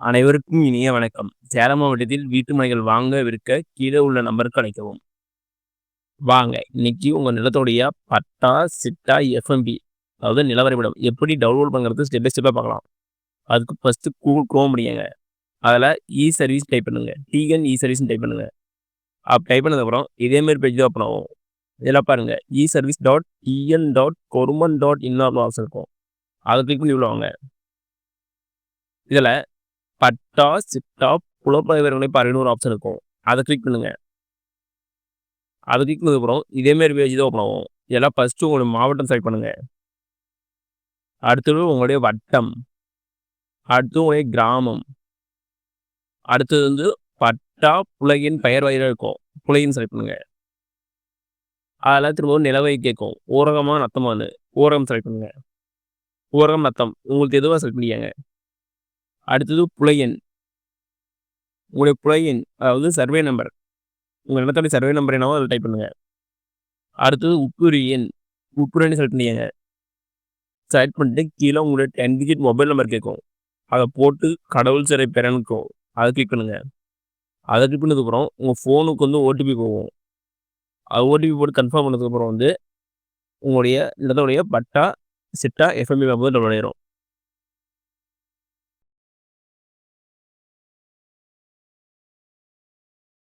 அனைவருக்கும் இனிய வணக்கம். சேலம் மாவட்டத்தில் வீட்டு மனைகள் வாங்க, விற்க கீழே உள்ள நம்பருக்கு அழைக்கவும். வாங்க, இன்னைக்கு உங்க நிலத்தோடைய பட்டா, சிட்டா, எஃப்எம்பி அதாவது நில வரைபடம் எப்படி டவுன்லோட் பண்ணுறது ஸ்டெப் பை ஸ்டெப்பா பார்க்கலாம். அதுக்கு ஃபர்ஸ்ட்டு கூகுள் குரோம் படிங்க. அதில் இ சர்வீஸ் டைப் பண்ணுங்க. டிஎன் இ சர்வீஸ்னு டைப் பண்ணுங்க. டைப் பண்ணதுக்கப்புறம் இதேமாரி பேஜ் தான் ஓப்பன் ஆகும். இதெல்லாம் பாருங்க, e service dot TN dot கொருமன் டாட் இன் ஆப்ஷன் இருக்கும். அதை கிளிக் பண்ணி உள்ள வாங்க. இதில் பட்டா, சிட்டா, புலப்பதிவு பார்வைன்னு ஒரு ஆப்ஷன் இருக்கும். அதை கிளிக் பண்ணுங்க. அதை கிளிக் பண்ணதுக்கப்புறம் இதேமாரி பேஜ் தான் ஓப்பன் ஆகும். இதெல்லாம் ஃபர்ஸ்ட்டு உங்களுடைய மாவட்டம் செலக்ட் பண்ணுங்க. அடுத்தது உங்களுடைய வட்டம், அடுத்து உங்களுடைய கிராமம், அடுத்தது வந்து பட்டா புலகின் பெயர் வகையில் இருக்கும். புலகின் செலக்ட் பண்ணுங்க. அதெல்லாம் திரும்பவும் நிலவை கேட்கும். ஊரகமா நத்தமானு ஊரகம் செலக்ட் பண்ணுங்க. ஊரகம் நத்தம் உங்களுக்கு எதுவாக செலக்ட் பண்ணிக்கங்க. அடுத்தது புலையன், உங்களுடைய புலையன் அதாவது சர்வே நம்பர், உங்கள் நிலத்தோடைய சர்வே நம்பர் என்னவோ அதை டைப் பண்ணுங்க. அடுத்தது உட்குறி எண், உட்குறின்னு செலக்ட் பண்ணிக்கங்க. செலக்ட் பண்ணிட்டு கீழே உங்களுடைய 10 டிஜிட் மொபைல் நம்பர் கேட்கும். அதை போட்டு கடவுள் சிறை பெறனுக்கும் அதை கிளிக் பண்ணுங்க. அதை கிளிக் பண்ணதுக்கப்புறம் உங்கள் ஃபோனுக்கு வந்து ஓடிபி போகும். அது ஓடிபி போட்டு கன்ஃபார்ம் பண்ணதுக்கப்புறம் வந்து உங்களுடைய நிலத்தோடைய பட்டா, சிட்டா, எஃப்எம்பி வந்து டவுன்லோட் ஆயிரும்.